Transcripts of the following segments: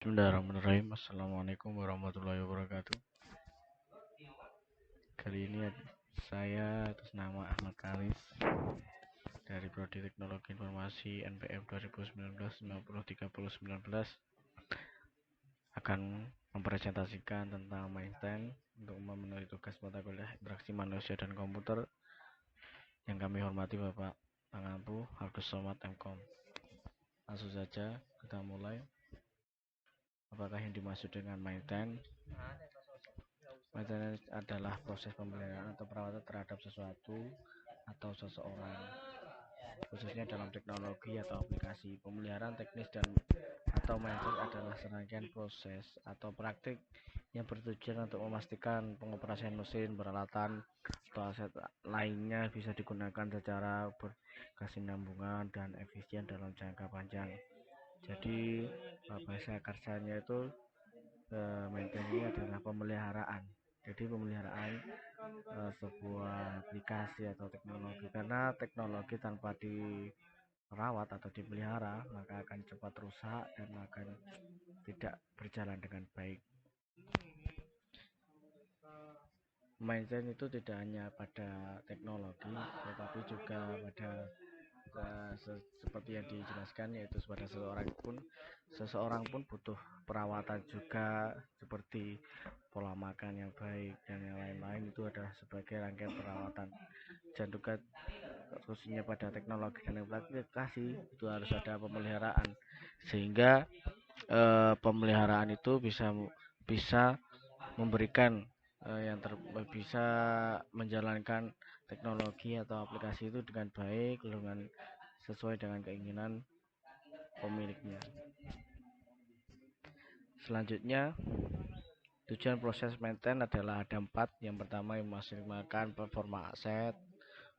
Bismillahirrahmanirrahim. Assalamualaikum warahmatullahi wabarakatuh. Kali ini saya atas nama Ahmad Karis dari Prodi Teknologi Informasi NPM 2019-903019 akan mempresentasikan tentang Maintain untuk memenuhi tugas mata kuliah interaksi manusia dan komputer yang kami hormati Bapak Pangampu Agus Somad MKOM. Langsung saja kita mulai. Apakah yang dimaksud dengan Maintain? Maintenance adalah proses pemeliharaan atau perawatan terhadap sesuatu atau seseorang, khususnya dalam teknologi atau aplikasi. Pemeliharaan teknis dan atau maintenance adalah serangkaian proses atau praktik yang bertujuan untuk memastikan pengoperasian mesin, peralatan, atau aset lainnya bisa digunakan secara berkesinambungan dan efisien dalam jangka panjang. Jadi bahasa kasarnya itu maintenance ini adalah pemeliharaan. Jadi pemeliharaan sebuah aplikasi atau teknologi, karena teknologi tanpa dirawat atau dipelihara maka akan cepat rusak dan akan tidak berjalan dengan baik. Maintenance itu tidak hanya pada teknologi tetapi juga pada seperti yang dijelaskan, yaitu pada seseorang pun butuh perawatan juga, seperti pola makan yang baik dan yang lain-lain. Itu adalah sebagai rangkaian perawatan, dan juga khususnya pada teknologi dan aplikasi itu harus ada pemeliharaan, sehingga pemeliharaan itu bisa memberikan bisa menjalankan teknologi atau aplikasi itu dengan baik, dengan sesuai dengan keinginan pemiliknya. Selanjutnya, tujuan proses maintenance adalah ada 4. Yang pertama, memaksimalkan performa aset,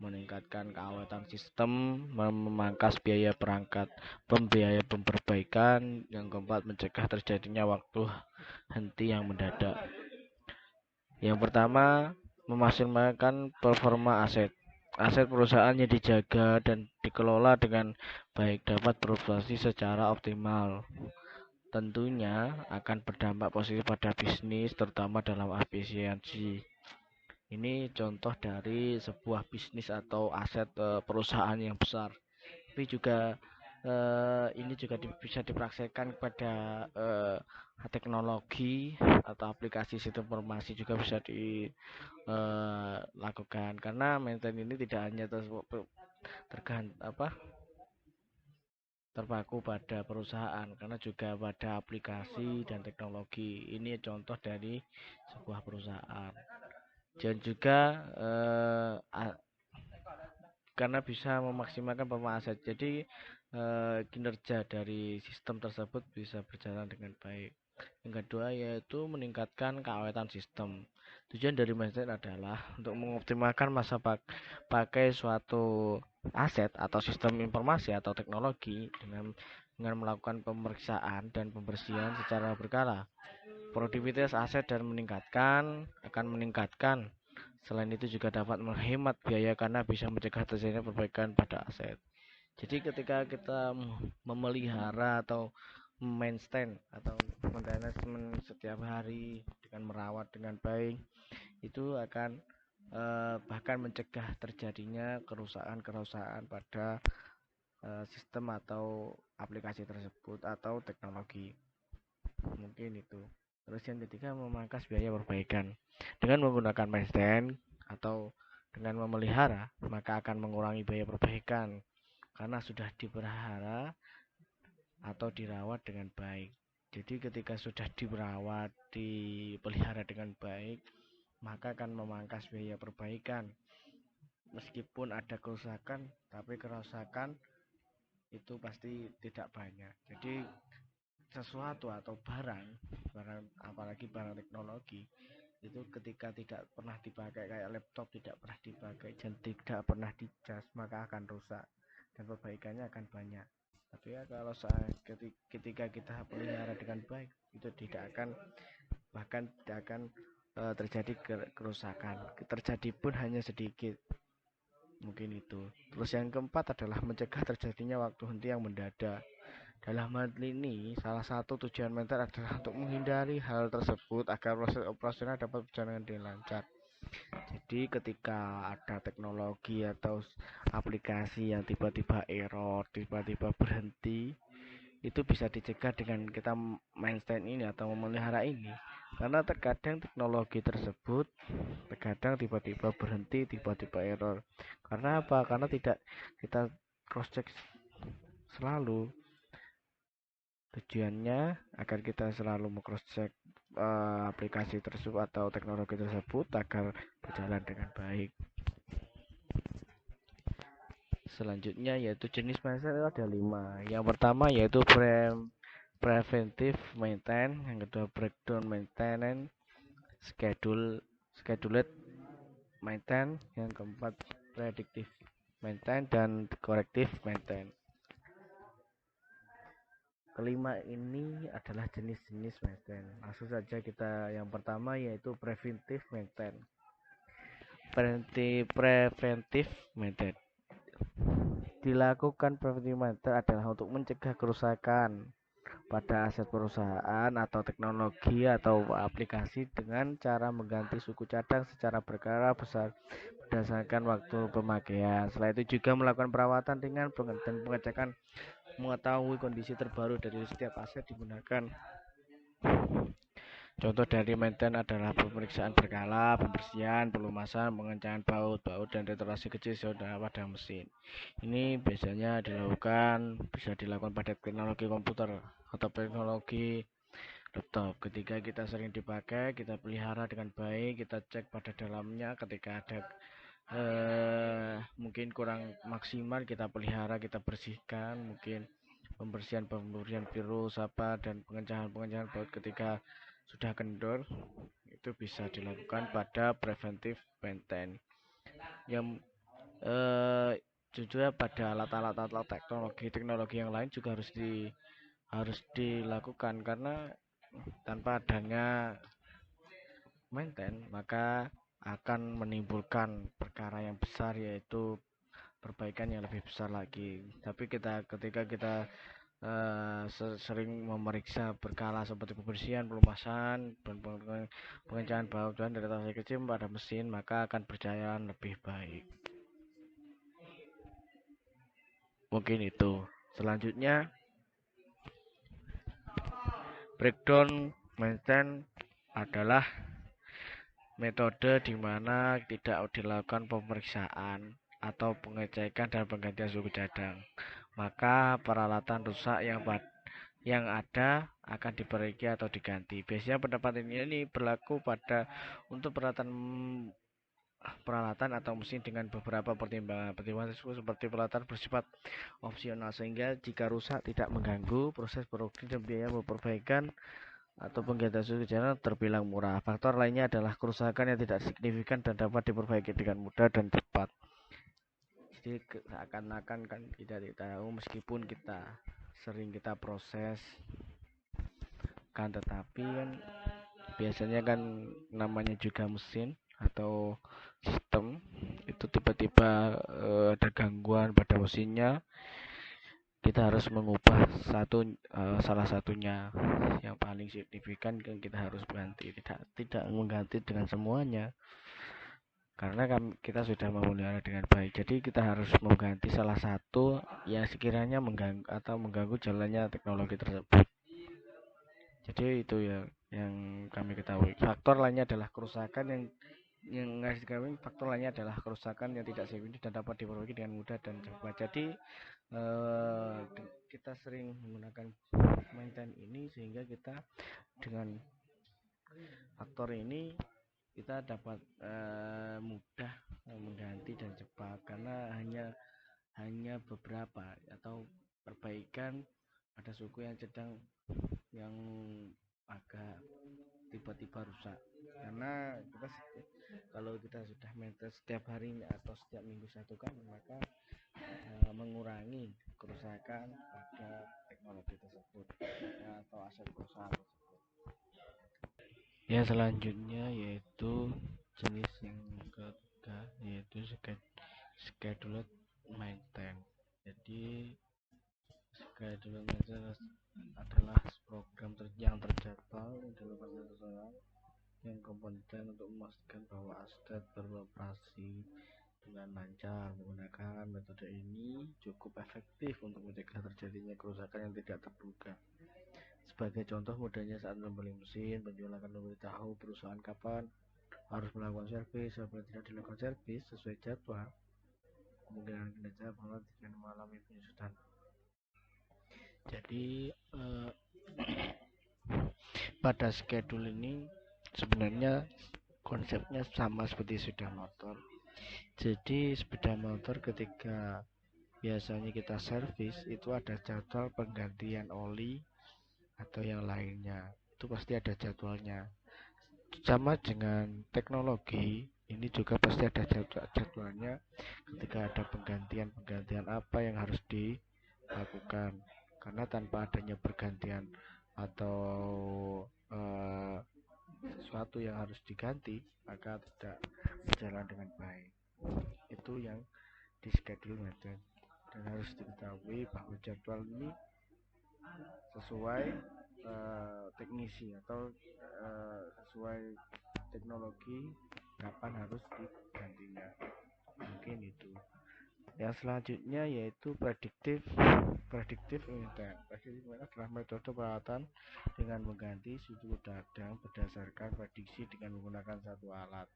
meningkatkan keawetan sistem, memangkas biaya perangkat, biaya perbaikan. Yang keempat, mencegah terjadinya waktu henti yang mendadak. Yang pertama, memaksimalkan performa aset. Aset perusahaan yang dijaga dan dikelola dengan baik dapat beroperasi secara optimal. Tentunya akan berdampak positif pada bisnis, terutama dalam efisiensi. Ini contoh dari sebuah bisnis atau aset perusahaan yang besar. Tapi juga ini juga bisa dipraktekkan pada teknologi atau aplikasi sistem informasi juga bisa dilakukan, karena maintenance ini tidak hanya terpaku pada perusahaan, karena juga pada aplikasi dan teknologi. Ini contoh dari sebuah perusahaan, dan juga karena bisa memaksimalkan perusahaan aset, jadi kinerja dari sistem tersebut bisa berjalan dengan baik. Yang kedua yaitu meningkatkan keawetan sistem. Tujuan dari maintenance adalah untuk mengoptimalkan masa pakai suatu aset atau sistem informasi atau teknologi dengan melakukan pemeriksaan dan pembersihan secara berkala. Produktivitas aset dan akan meningkatkan. Selain itu juga dapat menghemat biaya karena bisa mencegah terjadinya perbaikan pada aset. Jadi ketika kita memelihara atau maintain atau maintenance setiap hari dengan merawat dengan baik, itu akan bahkan mencegah terjadinya kerusakan pada sistem atau aplikasi tersebut atau teknologi. Mungkin itu. Terus yang ketiga, memangkas biaya perbaikan. Dengan menggunakan maintenance atau dengan memelihara, maka akan mengurangi biaya perbaikan karena sudah dipelihara atau dirawat dengan baik. Jadi ketika sudah dipelihara dengan baik, maka akan memangkas biaya perbaikan. Meskipun ada kerusakan, tapi kerusakan itu pasti tidak banyak. Jadi sesuatu atau barang apalagi barang teknologi itu ketika tidak pernah dipakai, kayak laptop tidak pernah dipakai dan tidak pernah dicas, maka akan rusak dan perbaikannya akan banyak. Tapi ya kalau ketika kita pelihara dengan baik, itu bahkan tidak akan terjadi kerusakan. Terjadi pun hanya sedikit. Mungkin itu. Terus yang keempat adalah mencegah terjadinya waktu henti yang mendadak. Dalam hal ini, salah satu tujuan maintenance adalah untuk menghindari hal tersebut agar proses operasional dapat berjalan dengan lancar. Jadi ketika ada teknologi atau aplikasi yang tiba-tiba error, tiba-tiba berhenti, itu bisa dicegah dengan kita maintain ini atau memelihara ini. Karena terkadang teknologi tersebut terkadang tiba-tiba berhenti, tiba-tiba error. Karena apa? Karena tidak kita cross check selalu. Tujuannya agar kita selalu cross check aplikasi tersebut atau teknologi tersebut agar berjalan dengan baik. Selanjutnya yaitu jenis maintenance ada 5. Yang pertama yaitu preventive maintenance, yang kedua breakdown maintenance, scheduled maintenance, yang keempat predictive maintenance dan corrective maintenance. Kelima ini adalah jenis-jenis maintenance. Langsung saja kita yang pertama yaitu preventive maintenance. Preventive maintenance dilakukan preventive maintenance adalah untuk mencegah kerusakan pada aset perusahaan atau teknologi atau aplikasi dengan cara mengganti suku cadang secara berkala besar berdasarkan waktu pemakaian. Selain itu juga melakukan perawatan ringan dan pengecekan mengetahui kondisi terbaru dari setiap aset digunakan. Contoh dari maintenance adalah pemeriksaan berkala, pembersihan, pelumasan, pengencangan baut, dan restorasi kecil pada mesin. Ini biasanya bisa dilakukan pada teknologi komputer atau teknologi laptop. Ketika kita sering dipakai, kita pelihara dengan baik, kita cek pada dalamnya. Ketika ada mungkin kurang maksimal, kita pelihara, kita bersihkan, mungkin pembersihan virus dan pengencahan baut ketika sudah kendor, itu bisa dilakukan pada preventive maintenance. Yang juga pada alat-alat teknologi yang lain juga harus dilakukan, karena tanpa adanya maintenance maka akan menimbulkan perkara yang besar, yaitu perbaikan yang lebih besar lagi. Tapi ketika kita sering memeriksa berkala seperti pembersihan, pelumasan, pengencangan baut dan restorasi kecil pada mesin, maka akan berjalan lebih baik. Mungkin itu. Selanjutnya breakdown maintenance adalah metode di mana tidak dilakukan pemeriksaan atau pengecekan dan penggantian suku cadang, maka peralatan rusak yang ada akan diperbaiki atau diganti. Biasanya pendapat ini berlaku untuk peralatan atau mesin dengan beberapa pertimbangan. Pertimbangan tersebut seperti peralatan bersifat opsional, sehingga jika rusak tidak mengganggu proses produksi dan biaya perbaikan atau penggantian suku cadang terbilang murah. Faktor lainnya adalah kerusakan yang tidak signifikan dan dapat diperbaiki dengan mudah dan cepat. Jadi seakan-akan kan tidak tahu, meskipun kita sering kita proses kan, tetapi kan biasanya kan namanya juga mesin atau sistem, itu tiba-tiba ada gangguan pada mesinnya, kita harus mengubah salah satunya yang paling signifikan, kan kita harus ganti, tidak mengganti dengan semuanya, karena kita sudah memelihara dengan baik. Jadi kita harus mengganti salah satu yang sekiranya mengganggu jalannya teknologi tersebut. Jadi itu ya yang kami ketahui. Faktor lainnya adalah kerusakan faktor lainnya adalah kerusakan yang tidak signifikan dan dapat diperbaiki dengan mudah dan cepat. Jadi kita sering menggunakan maintenance ini, sehingga kita dengan faktor ini kita dapat mudah mengganti dan cepat, karena hanya beberapa atau perbaikan pada suku yang agak tiba-tiba rusak. Karena kalau kita sudah maintenance setiap hari atau setiap minggu satu kali, maka mengurangi kerusakan pada teknologi tersebut atau aset perusahaan tersebut. Ya, selanjutnya yaitu jenis yang ketiga yaitu scheduled maintenance. Jadi Schedule maintenance adalah program yang terjadwal yang dilakukan seseorang yang kompeten untuk memastikan bahwa aset beroperasi dengan lancar. Menggunakan metode ini cukup efektif untuk mencegah terjadinya kerusakan yang tidak terduga. Sebagai contoh mudahnya saat membeli mesin, penjual akan memberitahu perusahaan kapan harus melakukan servis. Apabila tidak dilakukan servis sesuai jadwal, kemungkinan kinerja perusahaan tidak mengalami penyusutan. Jadi pada schedule ini sebenarnya konsepnya sama seperti sepeda motor. Jadi sepeda motor ketika biasanya kita servis itu ada jadwal penggantian oli atau yang lainnya, itu pasti ada jadwalnya. Sama dengan teknologi ini juga pasti ada jadwalnya ketika ada penggantian apa yang harus dilakukan, karena tanpa adanya pergantian atau sesuatu yang harus diganti maka tidak berjalan dengan baik. Itu yang di schedule maintenance, dan harus diketahui bahwa jadwal ini sesuai teknisi atau sesuai teknologi kapan harus digantinya. Mungkin itu. Yang selanjutnya yaitu predictive maintenance. Predictive maintenance adalah metode perawatan dengan mengganti suhu dadang berdasarkan prediksi dengan menggunakan suatu alat.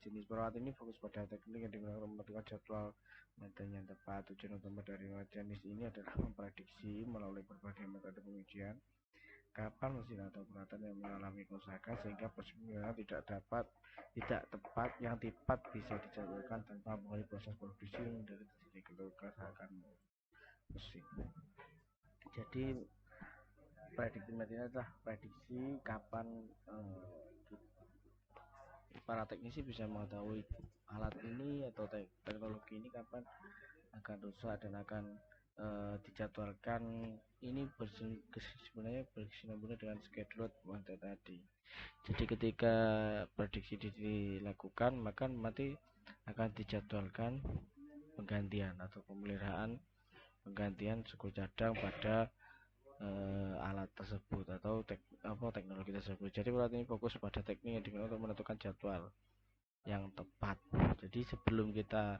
Jenis perawatan ini fokus pada teknik yang digunakan untuk menentukan jadwal maintenance yang tepat. Tujuan utama dari jenis ini adalah memprediksi melalui berbagai metode pengujian kapan mesin atau peralatan yang mengalami kerusakan, sehingga penggunaan tidak tepat bisa dijadwalkan tanpa mengalami proses produksi dari terjadi kerusakan mesin. Jadi prediksi maintenance adalah prediksi kapan para teknisi bisa mengetahui alat ini atau teknologi ini kapan akan rusak dan akan dijadwalkan. Ini sebenarnya berkesinambungan dengan schedule maintenance tadi. Jadi ketika prediksi dilakukan maka nanti akan dijadwalkan penggantian atau pemeliharaan penggantian suku cadang pada alat tersebut atau teknologi tersebut. Jadi alat ini fokus pada teknik yang digunakan untuk menentukan jadwal yang tepat. Jadi sebelum kita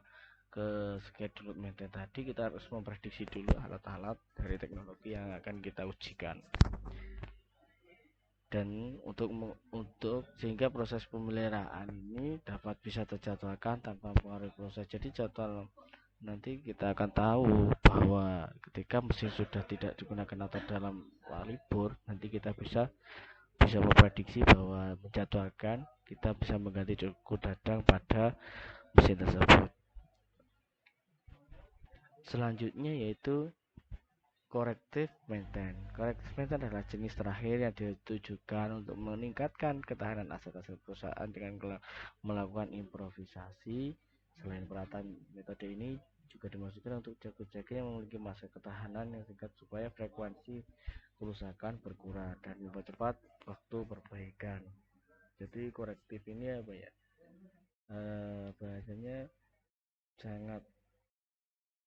ke schedule maintenance tadi, kita harus memprediksi dulu alat-alat dari teknologi yang akan kita ujikan. Dan untuk sehingga proses pemeliharaan ini dapat bisa terjadwalkan tanpa mempengaruhi proses. Jadi jadwal nanti kita akan tahu bahwa ketika mesin sudah tidak digunakan atau dalam libur, nanti kita bisa memprediksi bahwa menjadwalkan kita bisa mengganti suku dadang pada mesin tersebut. Selanjutnya yaitu corrective maintenance. Corrective maintenance adalah jenis terakhir yang ditujukan untuk meningkatkan ketahanan aset perusahaan dengan melakukan improvisasi. Selain peralatan, metode ini juga dimaksudkan untuk jago-jago yang memiliki masa ketahanan yang singkat supaya frekuensi kerusakan berkurang dan mempercepat waktu perbaikan. Jadi korektif ini apa ya? Bahasanya sangat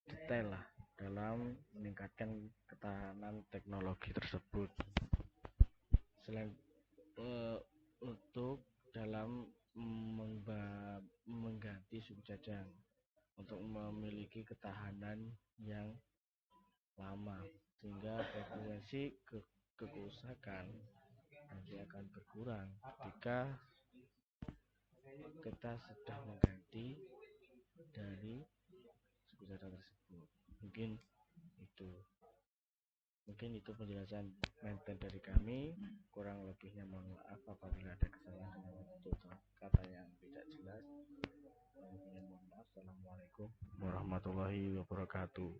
detail lah dalam meningkatkan ketahanan teknologi tersebut. Selain untuk dalam mengganti suku cadang untuk memiliki ketahanan yang lama, sehingga frekuensi kerusakan nanti akan berkurang ketika kita sedang mengganti dari suku cadang tersebut. Mungkin itu penjelasan maintenance dari kami. Kurang lebihnya mohon maaf apabila ada kesalahan atau kata yang tidak jelas. Mohon maaf. Assalamualaikum warahmatullahi wabarakatuh.